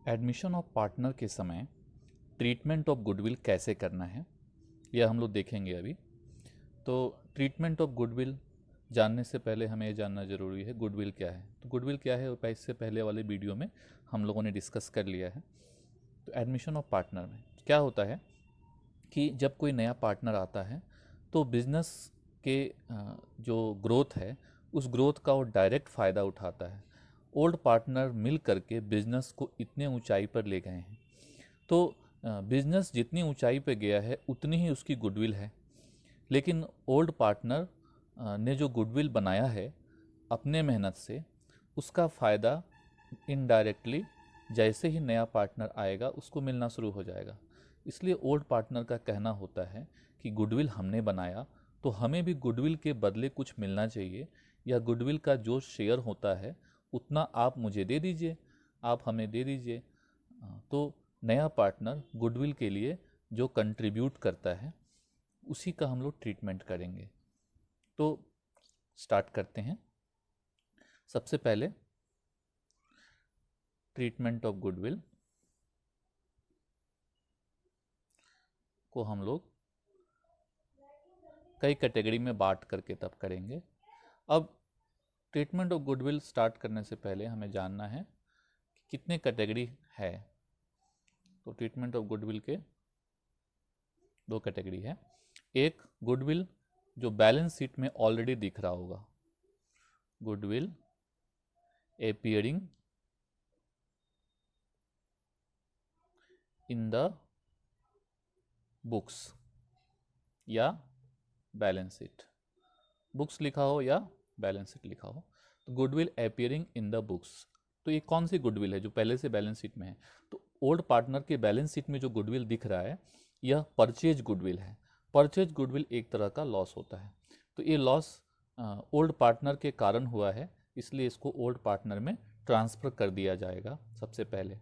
Admission of partner के समय treatment of goodwill कैसे करना है यह हम लोग देखेंगे अभी। तो ट्रीटमेंट ऑफ गुडविल जानने से पहले हमें ये जानना ज़रूरी है गुडविल क्या है। तो गुडविल क्या है वो इससे पहले वाले वीडियो में हम लोगों ने डिस्कस कर लिया है। तो एडमिशन ऑफ पार्टनर में क्या होता है कि जब कोई नया पार्टनर आता है तो बिजनेस के जो ग्रोथ है उस ग्रोथ का वो डायरेक्ट फ़ायदा उठाता है। ओल्ड पार्टनर मिल करके बिजनेस को इतने ऊंचाई पर ले गए हैं। तो बिजनेस जितनी ऊंचाई पर गया है उतनी ही उसकी गुडविल है। लेकिन ओल्ड पार्टनर ने जो गुडविल बनाया है अपने मेहनत से उसका फ़ायदा इनडायरेक्टली जैसे ही नया पार्टनर आएगा उसको मिलना शुरू हो जाएगा। इसलिए ओल्ड पार्टनर का कहना होता है कि गुडविल हमने बनाया तो हमें भी गुडविल के बदले कुछ मिलना चाहिए, या गुडविल का जो शेयर होता है उतना आप मुझे दे दीजिए, आप हमें दे दीजिए। तो नया पार्टनर गुडविल के लिए जो कंट्रीब्यूट करता है उसी का हम लोग ट्रीटमेंट करेंगे। तो स्टार्ट करते हैं। सबसे पहले ट्रीटमेंट ऑफ गुडविल को हम लोग कई कैटेगरी में बांट करके तब करेंगे। अब ट्रीटमेंट ऑफ गुडविल स्टार्ट करने से पहले हमें जानना है कि कितने कैटेगरी है। तो ट्रीटमेंट ऑफ गुडविल के दो कैटेगरी है। एक गुडविल जो बैलेंस शीट में ऑलरेडी दिख रहा होगा, goodwill appearing in the books या बैलेंस शीट, बुक्स लिखा हो या बैलेंस शीट लिखा हो। तो goodwill appearing in the books, तो ये कौन सी गुडविल है जो पहले से बैलेंस शीट में है। तो ओल्ड पार्टनर के बैलेंस शीट में जो गुडविल दिख रहा है यह परचेज गुडविल है। परचेज गुडविल एक तरह का लॉस होता है। तो ये लॉस ओल्ड पार्टनर के कारण हुआ है, इसलिए इसको ओल्ड पार्टनर में ट्रांसफ़र कर दिया जाएगा सबसे पहले।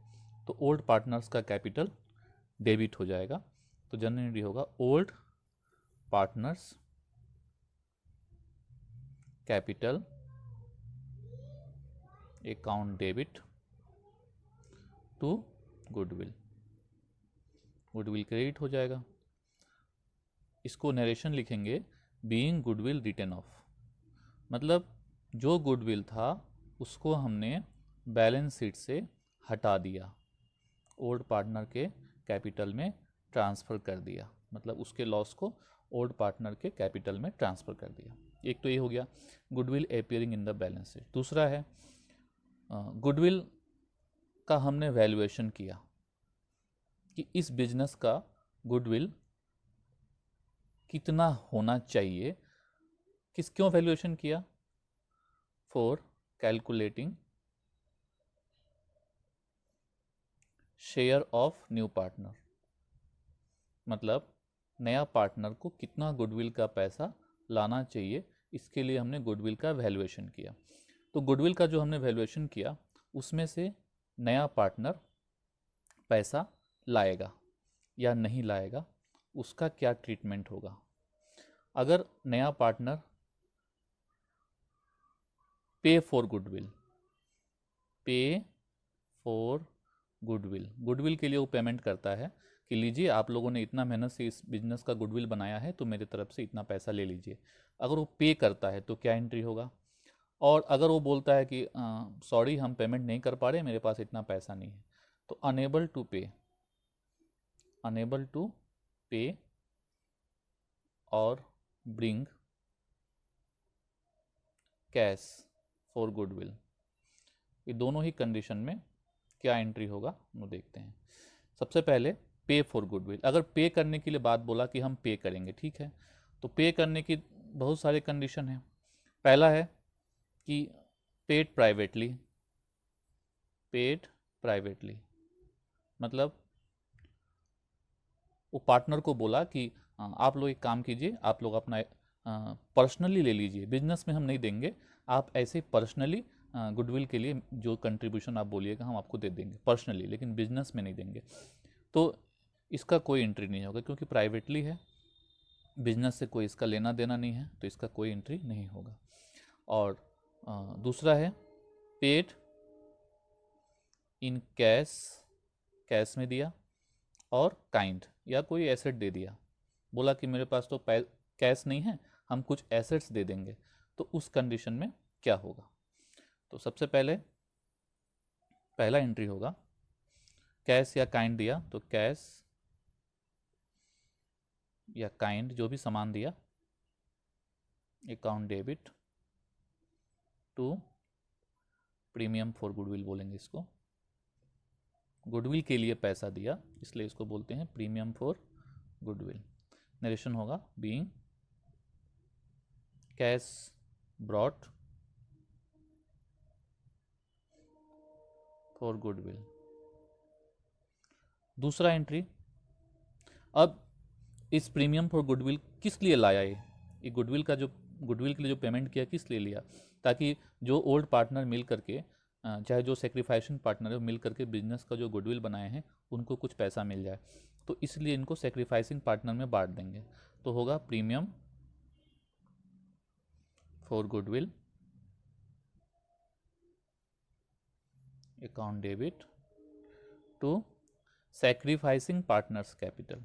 तो ओल्ड पार्टनर्स का कैपिटल डेबिट हो जाएगा। तो जनरली होगा old partners capital account debit to goodwill, goodwill credit हो जाएगा। इसको नरेशन लिखेंगे बीइंग गुडविल रिटन ऑफ, मतलब जो गुडविल था उसको हमने बैलेंस शीट से हटा दिया, ओल्ड पार्टनर के कैपिटल में ट्रांसफ़र कर दिया, मतलब उसके लॉस को ओल्ड पार्टनर के कैपिटल में ट्रांसफ़र कर दिया। एक तो ये हो गया goodwill appearing in the balance sheet. दूसरा है गुडविल का हमने वैल्यूएशन किया कि इस बिजनेस का गुडविल कितना होना चाहिए। क्यों वैल्यूएशन किया? For calculating share of new partner, मतलब नया पार्टनर को कितना गुडविल का पैसा लाना चाहिए, इसके लिए हमने गुडविल का वैल्यूएशन किया। तो गुडविल का जो हमने वैल्यूएशन किया उसमें से नया पार्टनर पैसा लाएगा या नहीं लाएगा उसका क्या ट्रीटमेंट होगा। अगर नया पार्टनर पे फॉर गुडविल, पे फॉर गुडविल, गुडविल के लिए वो पेमेंट करता है कि लीजिए आप लोगों ने इतना मेहनत से इस बिजनेस का गुडविल बनाया है तो मेरी तरफ से इतना पैसा ले लीजिए। अगर वो पे करता है तो क्या एंट्री होगा। और अगर वो बोलता है कि सॉरी हम पेमेंट नहीं कर पा रहे, मेरे पास इतना पैसा नहीं है, तो अनेबल टू पे, अनेबल टू पे और ब्रिंग कैश फॉर गुडविल, ये दोनों ही कंडीशन में क्या एंट्री होगा वो देखते हैं। सबसे पहले पे फॉर गुडविल, अगर पे करने के लिए बात बोला कि हम पे करेंगे, ठीक है, तो पे करने की बहुत सारे कंडीशन हैं। पहला है कि पेड प्राइवेटली, पेड प्राइवेटली मतलब वो पार्टनर को बोला कि आप लोग एक काम कीजिए, आप लोग अपना पर्सनली ले लीजिए, बिजनेस में हम नहीं देंगे, आप ऐसे पर्सनली गुडविल के लिए जो कंट्रीब्यूशन आप बोलिएगा हम आपको दे देंगे पर्सनली, लेकिन बिजनेस में नहीं देंगे। तो इसका कोई एंट्री नहीं होगा क्योंकि प्राइवेटली है, बिजनेस से कोई इसका लेना देना नहीं है, तो इसका कोई एंट्री नहीं होगा। और दूसरा है पेड इन कैश कैश में दिया और काइंड या कोई एसेट दे दिया, बोला कि मेरे पास तो कैश नहीं है, हम कुछ एसेट्स दे देंगे, तो उस कंडीशन में क्या होगा। तो सबसे पहले पहला एंट्री होगा कैश या काइंड दिया, तो कैश या काइंड जो भी सामान दिया, account debit to premium for goodwill बोलेंगे इसको, गुडविल के लिए पैसा दिया इसलिए इसको बोलते हैं प्रीमियम फॉर गुडविल। नरेशन होगा being cash brought for goodwill. दूसरा एंट्री, अब इस प्रीमियम फॉर गुडविल किस लिए लाया, ये गुडविल का जो गुडविल के लिए जो पेमेंट किया किस लिए लिया, ताकि जो ओल्ड पार्टनर मिल करके चाहे जो सेक्रीफाइसिंग पार्टनर है मिल करके बिजनेस का जो गुडविल बनाए हैं उनको कुछ पैसा मिल जाए, तो इसलिए इनको सेक्रीफाइसिंग पार्टनर में बांट देंगे। तो होगा premium for goodwill account debit to sacrificing partners capital.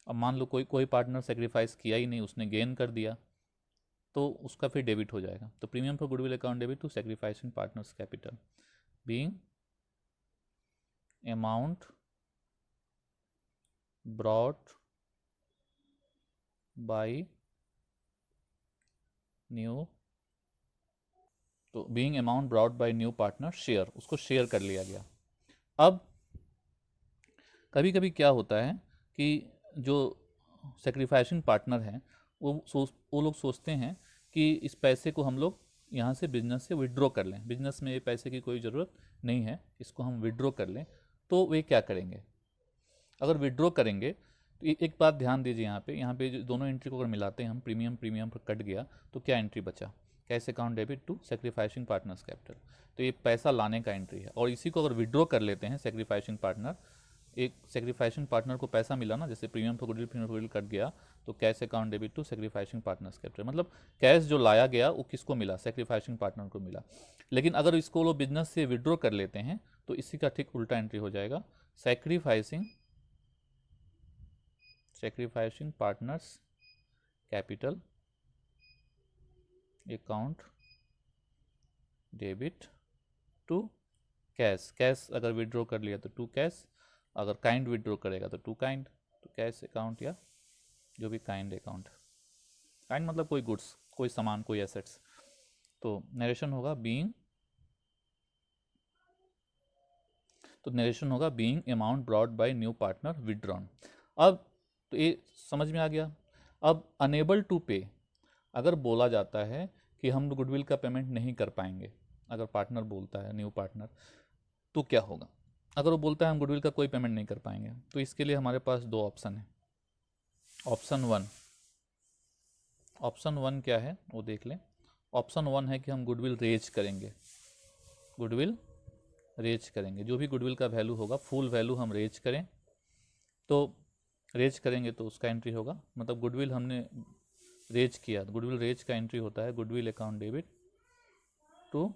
अब मान लो कोई पार्टनर सेक्रीफाइस किया ही नहीं, उसने गेन कर दिया, तो उसका फिर डेबिट हो जाएगा। तो premium for goodwill account debit to sacrificing partners capital being amount brought by new, तो being amount brought by new partner share, उसको शेयर कर लिया गया। अब कभी कभी क्या होता है कि जो सेक्रीफाइसिंग पार्टनर हैं वो लोग सोचते हैं कि इस पैसे को हम लोग यहाँ से बिजनेस से विड्रॉ कर लें, बिजनेस में ये पैसे की कोई ज़रूरत नहीं है, इसको हम विड्रॉ कर लें। तो वे क्या करेंगे, अगर विड्रॉ करेंगे तो एक बात ध्यान दीजिए, यहाँ पे जो दोनों एंट्री को अगर मिलाते हैं हम, प्रीमियम पर कट गया तो क्या एंट्री बचा, cash account debit to sacrificing partners capital, तो ये पैसा लाने का एंट्री है। और इसी को अगर विड्रॉ कर लेते हैं सेक्रीफाइसिंग पार्टनर, एक सेक्रीफाइसिंग पार्टनर को पैसा मिला ना, जैसे प्रीमियम फॉर गुडविल कट गया तो cash account debit to sacrificing partners capital, मतलब कैश जो लाया गया वो किसको मिला, सेक्रीफाइसिंग पार्टनर को मिला। लेकिन अगर इसको लोग बिजनेस से विड्रॉ कर लेते हैं तो इसी का ठीक उल्टा एंट्री हो जाएगा, sacrificing partners capital account debit to cash, cash अगर विड्रॉ कर लिया तो टू कैश, अगर काइंड विड्रॉ करेगा तो टू काइंड, तो कैश अकाउंट या जो भी काइंड अकाउंट, काइंड मतलब कोई गुड्स, कोई सामान, कोई एसेट्स। तो नरेशन होगा बीइंग, तो नरेशन होगा being amount brought by new partner withdrawn. अब तो ये समझ में आ गया। अब अनेबल टू पे अगर बोला जाता है कि हम गुडविल का पेमेंट नहीं कर पाएंगे, अगर पार्टनर बोलता है न्यू पार्टनर, तो क्या होगा, अगर वो बोलता है हम गुडविल का कोई पेमेंट नहीं कर पाएंगे, तो इसके लिए हमारे पास दो ऑप्शन है। ऑप्शन वन क्या है वो देख लें। ऑप्शन वन है कि हम गुडविल रेज करेंगे, गुडविल रेज करेंगे, जो भी गुडविल का वैल्यू होगा फुल वैल्यू हम रेज करें, तो रेज करेंगे तो उसका एंट्री होगा, मतलब गुडविल हमने रेज किया, गुडविल रेज का एंट्री होता है goodwill account debit to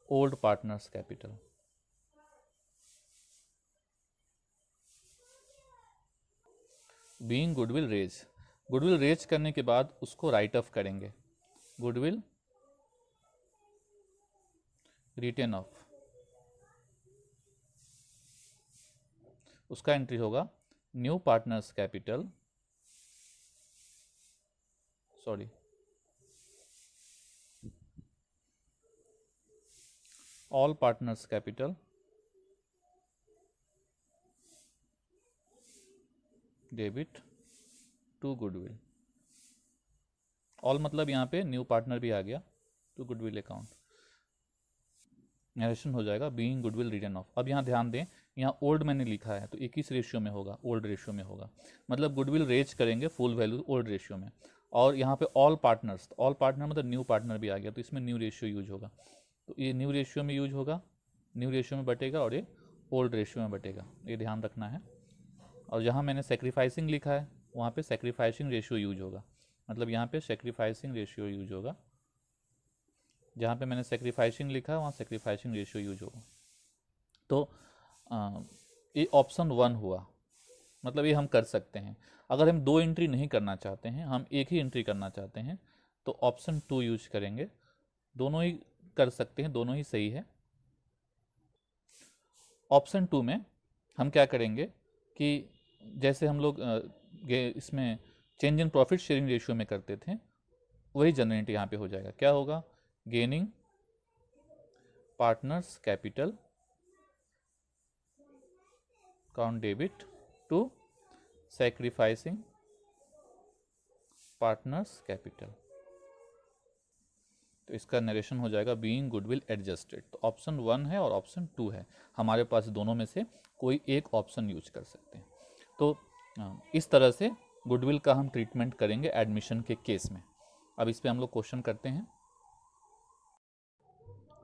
old partners capital. Being goodwill raise करने के बाद उसको राइट ऑफ करेंगे, गुडविल रिटेन ऑफ, उसका एंट्री होगा new partners capital, sorry all partners capital debit to goodwill. All मतलब यहाँ पे न्यू पार्टनर भी आ गया, टू गुडविल अकाउंट। नरेशन हो जाएगा बीइंग गुडविल रिटन ऑफ। अब यहाँ ध्यान दें, यहाँ ओल्ड मैंने लिखा है तो ये किस रेशियो में होगा, ओल्ड रेशियो में होगा, मतलब गुडविल रेज करेंगे फुल वैल्यू ओल्ड रेशियो में। और यहाँ पे ऑल पार्टनर्स, ऑल पार्टनर मतलब न्यू पार्टनर भी आ गया, तो इसमें न्यू रेशियो यूज होगा, तो ये न्यू रेशियो में यूज होगा, न्यू रेशियो में बटेगा और ये ओल्ड रेशियो में बटेगा, ये ध्यान रखना है। और जहाँ मैंने सेक्रीफाइसिंग लिखा है वहाँ पे सेक्रीफाइसिंग रेशियो यूज होगा, मतलब यहाँ पे सेक्रीफाइसिंग रेशियो यूज होगा जहाँ पे मैंने सेक्रीफाइसिंग लिखा है वहाँ सेक्रीफाइसिंग रेशियो यूज होगा। तो ये ऑप्शन 1 हुआ, मतलब ये हम कर सकते हैं। अगर हम 2 एंट्री नहीं करना चाहते हैं, हम एक ही एंट्री करना चाहते हैं, तो ऑप्शन 2 यूज करेंगे। दोनों ही कर सकते हैं, दोनों ही सही है। ऑप्शन 2 में हम क्या करेंगे कि जैसे हम लोग इसमें change in profit sharing ratio में करते थे, वही जनरेट यहाँ पे हो जाएगा। क्या होगा? Gaining partners capital account debit to sacrificing partners capital. तो इसका नरेशन हो जाएगा बीइंग गुडविल एडजस्टेड। तो ऑप्शन 1 है और ऑप्शन 2 है, हमारे पास दोनों में से कोई एक ऑप्शन यूज कर सकते हैं। तो इस तरह से गुडविल का हम ट्रीटमेंट करेंगे एडमिशन के केस में। अब इस पे हम लोग क्वेश्चन करते हैं।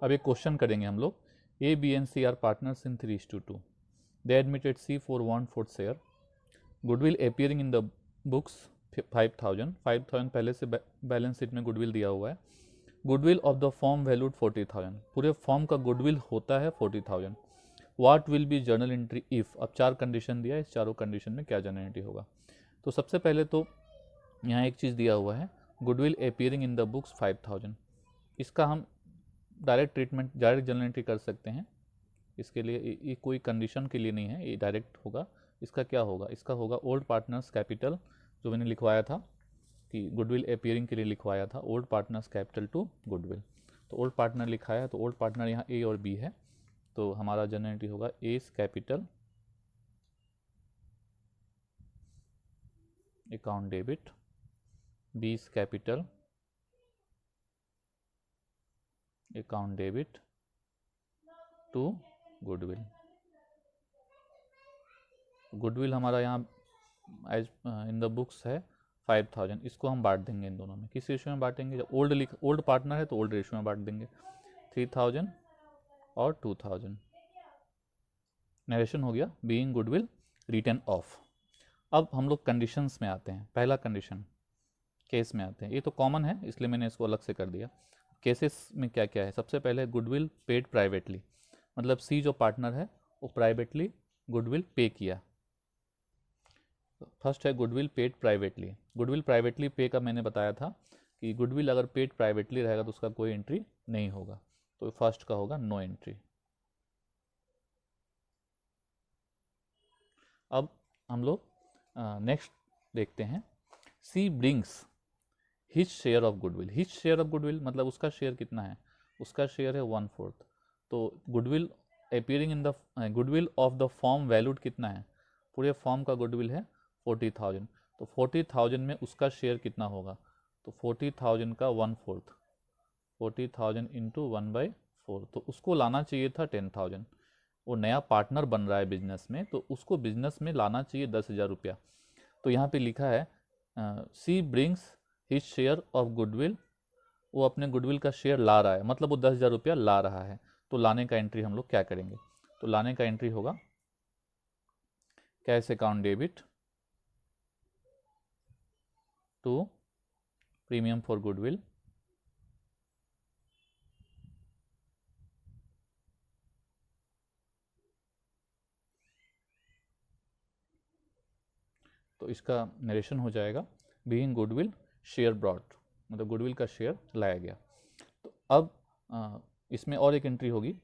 अब एक क्वेश्चन करेंगे हम लोग। A B and C are partners in 3:2। They admitted C for 1/4 share. Goodwill appearing in the books 5,000। 5,000 पहले से बैलेंस शीट में गुडविल दिया हुआ है। Goodwill of the form valued 40,000। पूरे फॉर्म का गुडविल होता है 40,000। What will be journal entry if. अब 4 कंडीशन दिया है, इस चारों कंडीशन में क्या जर्नल एंट्री होगा। तो सबसे पहले तो यहाँ एक चीज़ दिया हुआ है, goodwill appearing in the books 5,000। इसका हम direct treatment, direct journal entry कर सकते हैं। इसके लिए ये कोई कंडीशन के लिए नहीं है, ये डायरेक्ट होगा। इसका क्या होगा? इसका होगा ओल्ड पार्टनर्स कैपिटल, जो मैंने लिखवाया था कि गुडविल अपीयरिंग के लिए लिखवाया था, old partners capital to goodwill. तो ओल्ड पार्टनर लिखा है, तो ओल्ड पार्टनर यहाँ ए और बी है, तो हमारा जनरल एंट्री होगा A's capital account debit, B's capital account debit to goodwill. Goodwill हमारा यहाँ एज इन द बुक्स है 5,000। इसको हम बांट देंगे इन दोनों में। किस रेशियो में बांटेंगे? जब ओल्ड पार्टनर है तो ओल्ड रेशियो में बांट देंगे, 3,000 और 2,000। नरेशन हो गया बीइंग गुडविल रिटन ऑफ। अब हम लोग कंडीशंस में आते हैं। पहला कंडीशन केस में आते हैं। ये तो कॉमन है इसलिए मैंने इसको अलग से कर दिया। केसेस में क्या क्या है? सबसे पहले गुडविल पेड प्राइवेटली, मतलब सी जो पार्टनर है वो प्राइवेटली गुडविल पे किया। फर्स्ट है goodwill paid privately. Goodwill privately पे का मैंने बताया था कि गुडविल अगर पेड प्राइवेटली रहेगा तो उसका कोई एंट्री नहीं होगा, तो फर्स्ट का होगा नो एंट्री। अब हम लोग नेक्स्ट देखते हैं। She brings his share of goodwill. His share of goodwill मतलब उसका शेयर कितना है? उसका शेयर है 1/4। तो goodwill appearing in the goodwill of the form valued कितना है? पूरे फॉर्म का गुडविल है 40,000। तो 40,000 में उसका शेयर कितना होगा? तो 40,000 का 1/4, 40,000 इंटू 1/4, तो उसको लाना चाहिए था 10,000। वो नया पार्टनर बन रहा है बिजनेस में, तो उसको बिजनेस में लाना चाहिए 10,000 रुपया। तो यहाँ पे लिखा है she brings his share of goodwill. वो अपने गुडविल का शेयर ला रहा है, मतलब वो 10,000 रुपया ला रहा है। तो लाने का एंट्री हम लोग क्या करेंगे? तो लाने का एंट्री होगा cash account debit to premium for goodwill तो इसका नरेशन हो जाएगा बीइंग गुडविल शेयर ब्रॉट, मतलब गुडविल का शेयर लाया गया। तो अब इसमें और एक एंट्री होगी,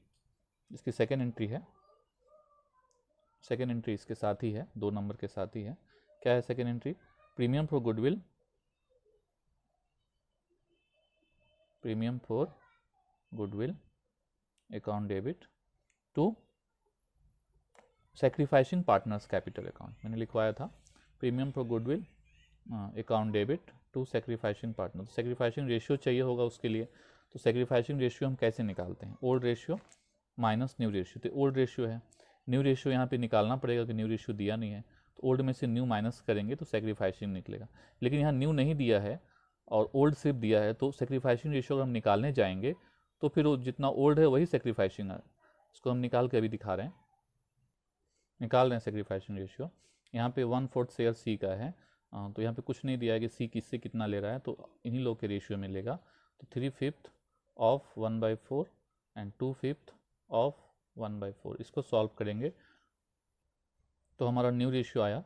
इसकी सेकेंड एंट्री है। सेकेंड एंट्री इसके साथ ही है, 2 नंबर के साथ ही है। क्या है second entry? Premium for goodwill, premium for goodwill account debit to sacrificing partners capital account. मैंने लिखवाया था premium for goodwill account debit to sacrificing partner. Sacrificing ratio चाहिए होगा उसके लिए। तो सैक्रिफाइसिंग रेशियो हम कैसे निकालते हैं? Old ratio minus new ratio. तो ओल्ड रेशियो है, न्यू रेशियो यहाँ पे निकालना पड़ेगा कि न्यू रेशियो दिया नहीं है, तो ओल्ड में से न्यू माइनस करेंगे तो सैक्रिफाइसिंग निकलेगा। लेकिन यहाँ न्यू नहीं दिया है और ओल्ड सिर्फ दिया है, तो सैक्रिफाइसिंग रेशियो अगर हम निकालने जाएंगे तो फिर वो जितना ओल्ड है वही सैक्रिफाइसिंग है। इसको हम निकाल के अभी दिखा रहे हैं, निकाल रहे हैं सैक्रिफाइसिंग रेशियो। यहाँ पे 1/4 शेयर सी का है, तो यहाँ पे कुछ नहीं दिया है कि सी किससे कितना ले रहा है, तो इन्हीं लोग के रेशियो में लेगा। तो 3/5 ऑफ 1/4 एंड 2/5 ऑफ 1/4। इसको सॉल्व करेंगे तो हमारा न्यू रेशियो आया,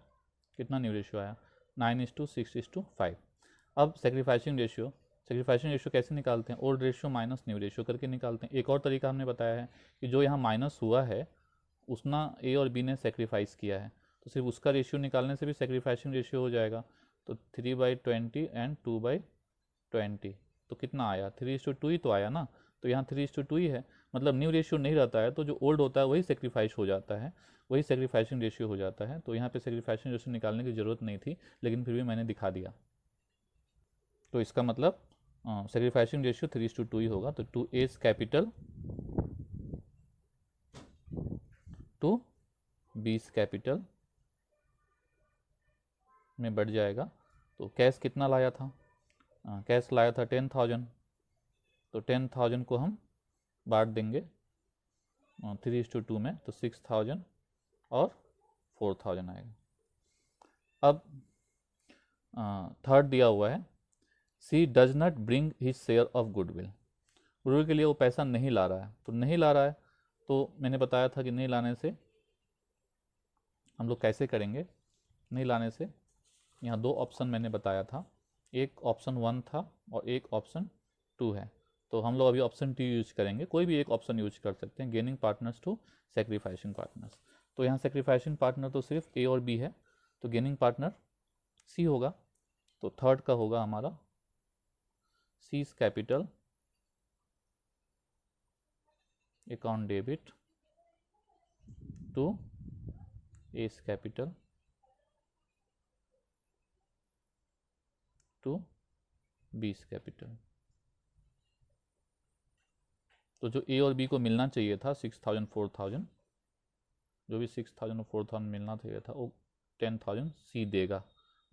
कितना न्यू रेशियो आया, 9:6:5। अब सेक्रीफाइसिंग रेशियो कैसे निकालते हैं, old ratio minus new ratio करके निकालते हैं। एक और तरीका हमने बताया है कि जो यहाँ माइनस हुआ है उतना ए और बी ने सेक्रीफाइस किया है, तो सिर्फ उसका रेशियो निकालने से भी सेक्रीफाइसिंग रेशियो हो जाएगा। तो 3/20 एंड 2/20, तो कितना आया, 3:2 ही तो आया ना, तो यहाँ 3:2 ही है, मतलब न्यू रेशियो नहीं रहता है तो जो ओल्ड होता है वही सेक्रीफाइस हो जाता है, वही सेक्रीफाइसिंग रेशियो हो जाता है। तो यहाँ पे सेक्रीफाइसिंग रेशियो निकालने की ज़रूरत नहीं थी, लेकिन फिर भी मैंने दिखा दिया। तो इसका मतलब सेक्रीफाइसिंग रेशियो 3:2 ही होगा। तो 2A's capital to B's capital में बढ़ जाएगा। तो कैश कितना लाया था, कैश लाया था 10,000, तो 10,000 को हम बांट देंगे 3:2 में, तो 6,000 और 4,000 आएगा। अब थर्ड दिया हुआ है, she does not bring his share of goodwill. Goodwill के लिए वो पैसा नहीं ला रहा है, तो नहीं ला रहा है तो मैंने बताया था कि नहीं लाने से हम लोग कैसे करेंगे। नहीं लाने से यहाँ दो ऑप्शन मैंने बताया था, एक ऑप्शन 1 था और एक ऑप्शन 2 है। तो हम लोग अभी ऑप्शन 2 यूज करेंगे, कोई भी एक ऑप्शन यूज कर सकते हैं, gaining partners to sacrificing partners. तो यहाँ सेक्रीफाइसिंग पार्टनर तो सिर्फ ए और बी है, तो गेनिंग पार्टनर सी होगा। तो थर्ड का होगा हमारा C's capital account debit to S capital to B's capital. तो जो ए और बी को मिलना चाहिए था 6,000 4,000, जो भी 6,000 और 4,000 मिलना चाहिए था वो 10,000 सी देगा,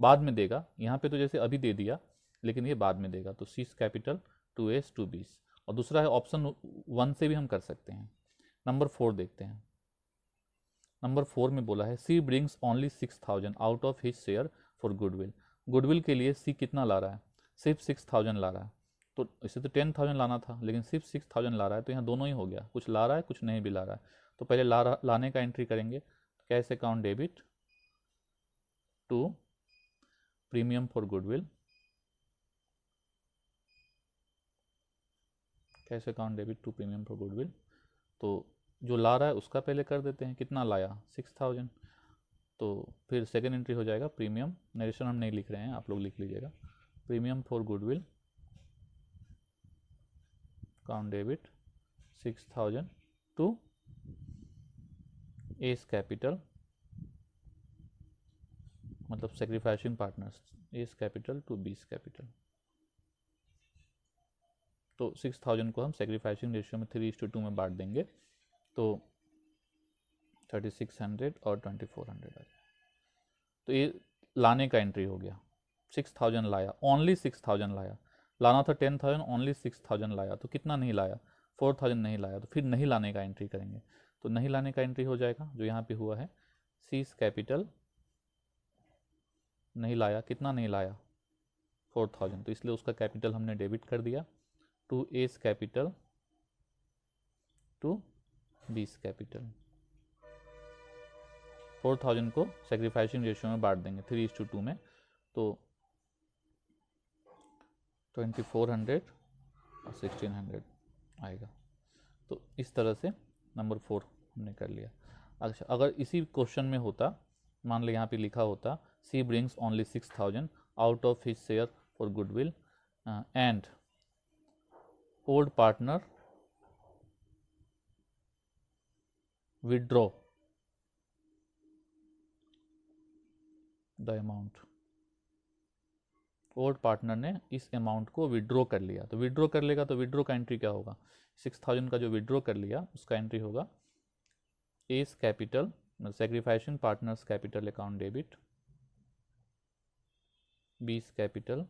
बाद में देगा। यहाँ पे तो जैसे अभी दे दिया, लेकिन ये बाद में देगा। तो सीज कैपिटल 2S 2Bs। और दूसरा है ऑप्शन 1 से भी हम कर सकते हैं। नंबर 4 देखते हैं। नंबर 4 में बोला है she brings only 6,000 out of his share for goodwill. Goodwill के लिए सी कितना ला रहा है, सिर्फ 6,000 ला रहा है। तो इसे तो 10,000 लाना था, लेकिन सिर्फ 6,000 ला रहा है, तो यहाँ दोनों ही हो गया, कुछ ला रहा है कुछ नहीं भी ला रहा है। तो पहले लाने का एंट्री करेंगे, cash account debit to premium for goodwill, cash account debit to premium for goodwill. तो जो ला रहा है उसका पहले कर देते हैं, कितना लाया 6,000। तो फिर सेकेंड एंट्री हो जाएगा प्रीमियम, नरेशन हम नहीं लिख रहे हैं, आप लोग लिख लीजिएगा, premium for goodwill account debit 6,000 to S capital, मतलब sacrificing partners, S capital to B's capital. तो 6,000 को हम सेक्रीफाइसिंग रेशियो में 3:2 में बांट देंगे, तो 3,600 और 2,400 आ जाए। तो ये लाने का एंट्री हो गया, 6,000 लाया, ओनली 6,000 लाया, लाना था 10,000, ओनली 6,000 लाया। तो कितना नहीं लाया, 4,000 नहीं लाया, तो फिर नहीं लाने का एंट्री करेंगे। तो नहीं लाने का एंट्री हो जाएगा जो यहाँ पे हुआ है, सीज कैपिटल नहीं लाया, कितना नहीं लाया 4,000, तो इसलिए उसका कैपिटल हमने डेबिट कर दिया to S capital to B's capital. 4,000 को सेक्रीफाइसिंग रेशियो में बांट देंगे 3:2 में, तो 2,400 और 1,600 आएगा। तो इस तरह से नंबर 4 हमने कर लिया। अच्छा, अगर इसी क्वेश्चन में होता, मान लो यहाँ पे लिखा होता she brings only 6,000 out of his share for goodwill and old partner withdraw the amount, old partner ने इस अमाउंट को विड्रॉ कर लिया। तो विड्रॉ कर लेगा तो विड्रॉ का एंट्री क्या होगा, 6,000 का जो विड्रॉ कर लिया उसका एंट्री होगा A's capital, sacrificing partners capital account debit, B's capital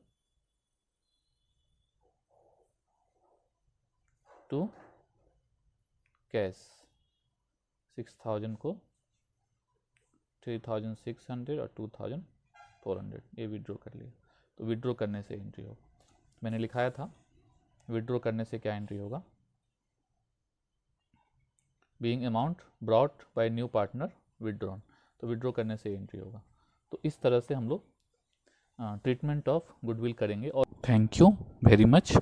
to cash, 6,000 को 3,600 और 2,400 ये विड्रॉ कर लिया। तो विड्रॉ करने से एंट्री होगा, मैंने लिखाया था विड्रॉ करने से क्या एंट्री होगा, being amount brought by new partner withdrawn, तो विड्रॉ करने से एंट्री होगा। तो इस तरह से हम लोग ट्रीटमेंट ऑफ गुडविल करेंगे। और थैंक यू वेरी मच।